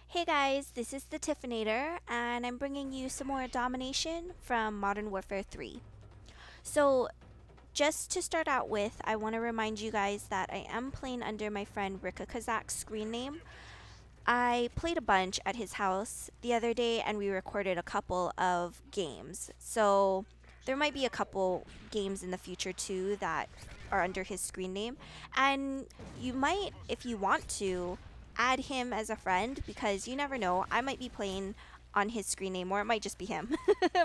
Hey guys, this is the Tiffinator, and I'm bringing you some more domination from Modern Warfare 3. So, just to start out with, I want to remind you guys that I am playing under my friend Rika Kazak's screen name. I played a bunch at his house the other day, and we recorded a couple of games. So, there might be a couple games in the future too that are under his screen name. And you might, if you want to, add him as a friend because you never know. I might be playing on his screen name or it might just be him.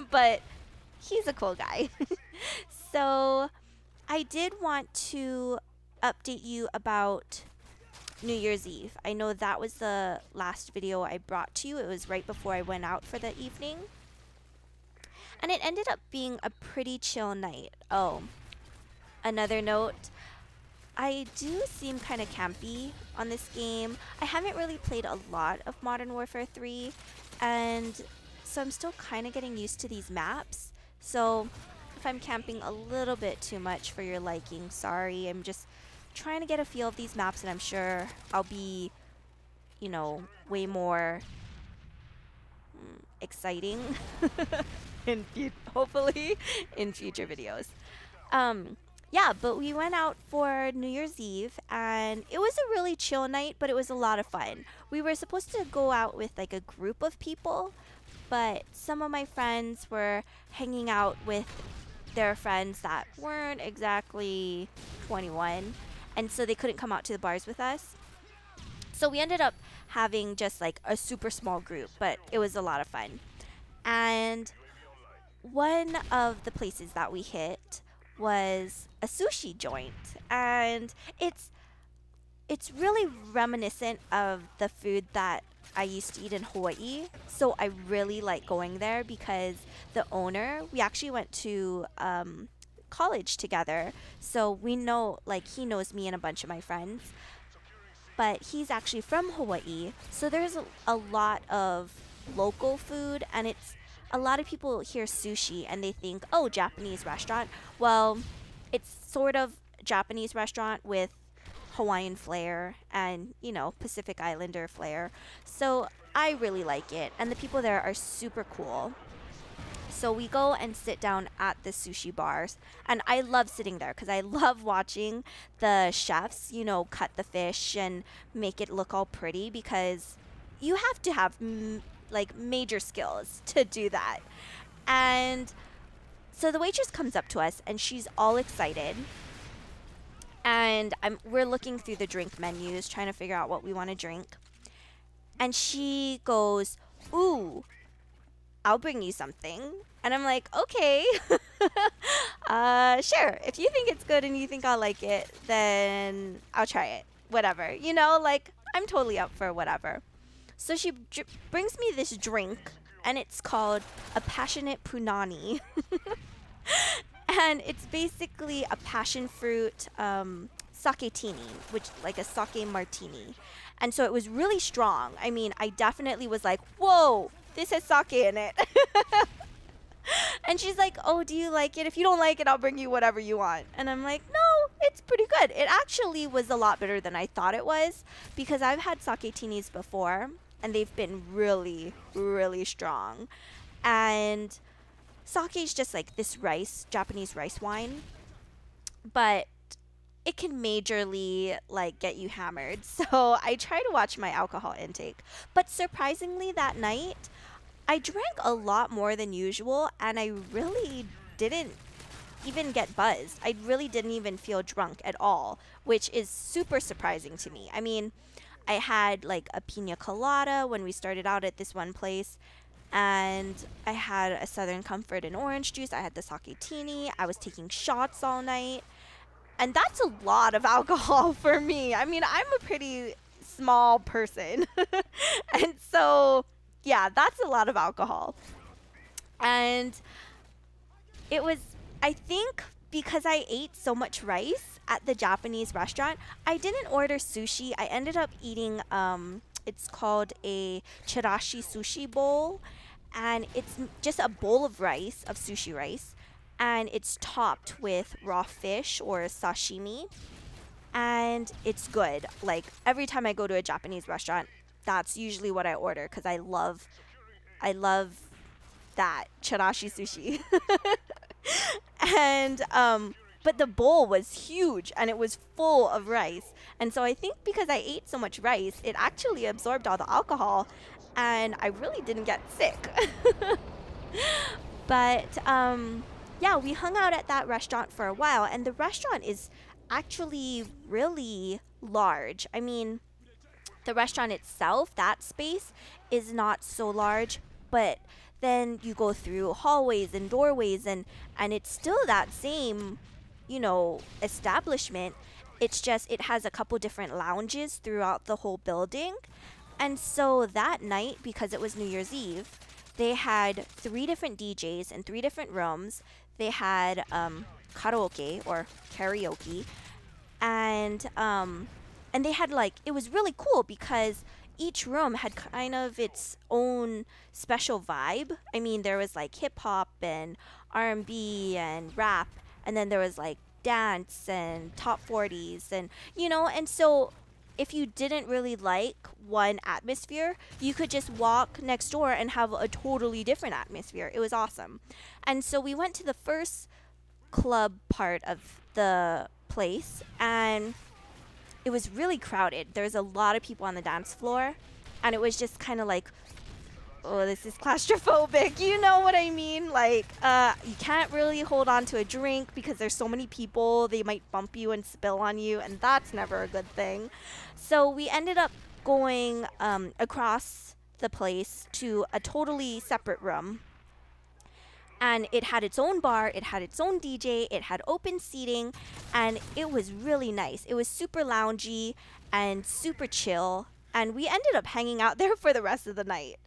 But he's a cool guy. So I did want to update you about New Year's Eve. I know that was the last video I brought to you. It was right before I went out for the evening. And it ended up being a pretty chill night. Oh, another note. I do seem kind of campy on this game. I haven't really played a lot of Modern Warfare 3, and so I'm still kind of getting used to these maps. So if I'm camping a little bit too much for your liking, sorry. I'm just trying to get a feel of these maps, and I'm sure I'll be, you know, way more exciting hopefully in future videos. Yeah, but we went out for New Year's Eve, and it was a really chill night, but it was a lot of fun. We were supposed to go out with like a group of people, but some of my friends were hanging out with their friends that weren't exactly 21, and so they couldn't come out to the bars with us. So we ended up having just like a super small group, but it was a lot of fun. And one of the places that we hit was a sushi joint, and it's really reminiscent of the food that I used to eat in Hawaii. So I really like going there because the owner, we actually went to college together, so we know, like, he knows me and a bunch of my friends, but he's actually from Hawaii, so there's a lot of local food, and it's a lot of people hear sushi and they think, oh, Japanese restaurant. Well, it's sort of Japanese restaurant with Hawaiian flair and, you know, Pacific Islander flair. So I really like it, and the people there are super cool. So we go and sit down at the sushi bars, and I love sitting there because I love watching the chefs, you know, cut the fish and make it look all pretty, because you have to have like major skills to do that. And so the waitress comes up to us and she's all excited, and we're looking through the drink menus trying to figure out what we want to drink, and she goes, ooh, I'll bring you something. And I'm like, okay. Sure, if you think it's good and you think I'll like it, then I'll try it, whatever, you know, like, I'm totally up for whatever. So she brings me this drink, and it's called a passionate punani. And it's basically a passion fruit saketini, which like a sake martini. And so it was really strong. I mean, I definitely was like, whoa, this has sake in it. And she's like, oh, do you like it? If you don't like it, I'll bring you whatever you want. And I'm like, no, it's pretty good. It actually was a lot better than I thought it was, because I've had saketinis before, and they've been really, really strong. And sake is just like this rice, Japanese rice wine, but it can majorly like get you hammered. So I try to watch my alcohol intake. But surprisingly, that night, I drank a lot more than usual, and I really didn't even get buzzed. I really didn't even feel drunk at all, which is super surprising to me. I mean, I had like a pina colada when we started out at this one place, and I had a Southern Comfort and orange juice. I had the saketini. I was taking shots all night, and that's a lot of alcohol for me. I mean, I'm a pretty small person. And so, yeah, that's a lot of alcohol. And it was, I think, because I ate so much rice at the Japanese restaurant, I didn't order sushi. I ended up eating, it's called a chirashi sushi bowl, and it's just a bowl of rice, of sushi rice, and it's topped with raw fish or sashimi, and it's good. Like, every time I go to a Japanese restaurant, that's usually what I order because I love that chirashi sushi. And but the bowl was huge and it was full of rice. And so I think because I ate so much rice, it actually absorbed all the alcohol and I really didn't get sick. But yeah, we hung out at that restaurant for a while, and the restaurant is actually really large. I mean, the restaurant itself, that space, is not so large, but then you go through hallways and doorways, and it's still that same, establishment. It's just it has a couple different lounges throughout the whole building. And so that night, because it was New Year's Eve, they had 3 different DJs in 3 different rooms. They had karaoke or karaoke, and they had it was really cool because each room had kind of its own special vibe. I mean, there was hip hop and R&B and rap, and then there was dance and top 40s and so if you didn't really like one atmosphere, you could just walk next door and have a totally different atmosphere. It was awesome. And so we went to the first club part of the place, and it was really crowded. There was a lot of people on the dance floor, and it was just kind of oh, this is claustrophobic. You know what I mean? You can't really hold on to a drink because there's so many people. They might bump you and spill on you, and that's never a good thing. So we ended up going across the place to a totally separate room. And it had its own bar, it had its own DJ, it had open seating, and it was really nice. It was super loungy and super chill, and we ended up hanging out there for the rest of the night.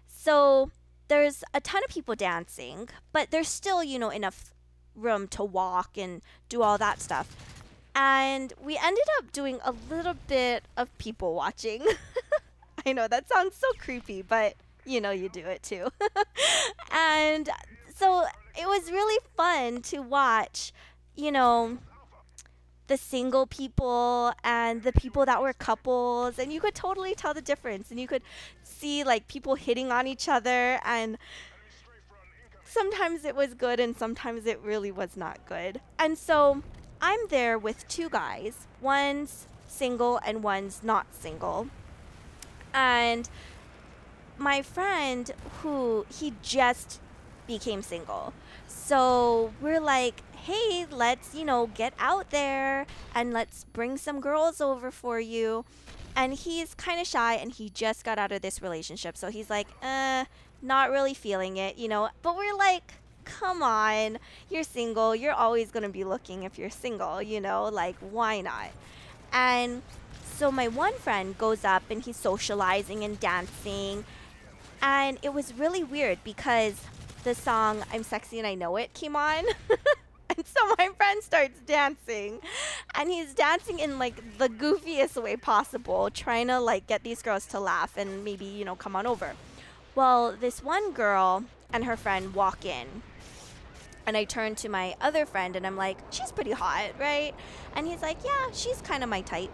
So there's a ton of people dancing, but there's still, enough room to walk and do all that stuff. And we ended up doing a little bit of people watching. I know that sounds so creepy, but you do it too. And so it was really fun to watch, the single people and the people that were couples, and you could totally tell the difference, and you could see people hitting on each other, and sometimes it was good and sometimes it really was not good. And so I'm there with 2 guys. One's single and one's not single. And my friend, he just became single. So we're like, hey, let's, get out there and let's bring some girls over for you. And he's kind of shy and he just got out of this relationship. So he's like, not really feeling it, But we're like, come on, you're single. You're always going to be looking if you're single, why not? And so my one friend goes up and he's socializing and dancing. And it was really weird because the song I'm Sexy and I Know It came on. And so my friend starts dancing, and he's dancing in the goofiest way possible, trying to get these girls to laugh and maybe, come on over. Well, this one girl and her friend walk in, and I turn to my other friend and I'm like, she's pretty hot, right? And he's like, yeah, she's kind of my type.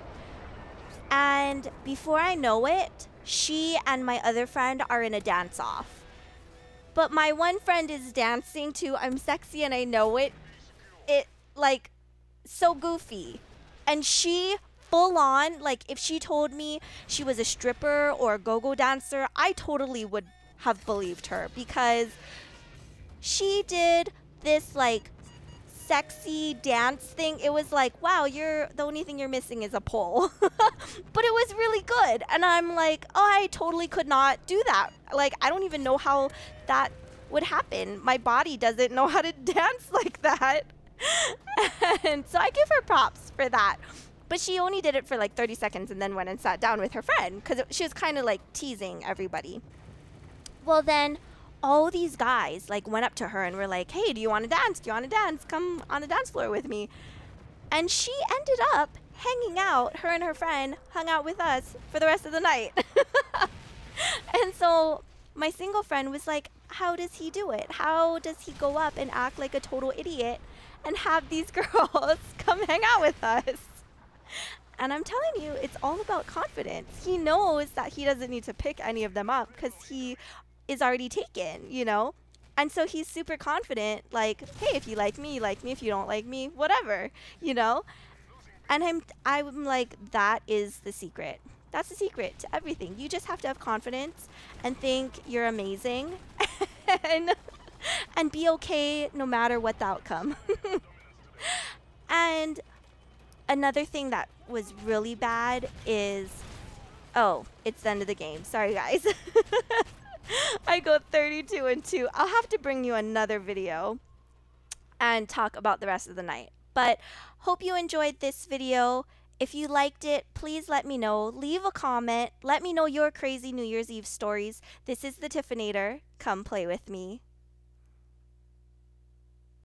And before I know it, she and my other friend are in a dance-off. But my one friend is dancing to I'm Sexy and I Know It. So goofy. And she full on, if she told me she was a stripper or a go-go dancer, I totally would have believed her because she did this sexy dance thing. It was wow, the only thing you're missing is a pole. But it was really good. And I'm like, oh, I totally could not do that. I don't even know how that would happen. My body doesn't know how to dance like that. And so I give her props for that. But she only did it for 30 seconds and then went and sat down with her friend because she was kind of teasing everybody. Well, then all these guys went up to her and were like, hey, do you want to dance? Do you want to dance? Come on the dance floor with me. And she ended up hanging out. Her and her friend hung out with us for the rest of the night. And so my single friend was like, how does he do it? How does he go up and act like a total idiot and have these girls come hang out with us? And I'm telling you, it's all about confidence. He knows that he doesn't need to pick any of them up because he is already taken, you know? And so he's super confident, like, hey, if you like me, you like me. If you don't like me, whatever, you know? And I'm like, that is the secret. That's the secret to everything. You just have to have confidence and think you're amazing and, and be okay no matter what the outcome. And another thing that was really bad is, oh, it's the end of the game. Sorry, guys. I go 32-2. I'll have to bring you another video and talk about the rest of the night. But hope you enjoyed this video. If you liked it, please let me know. Leave a comment. Let me know your crazy New Year's Eve stories. This is the Tiffinator. Come play with me.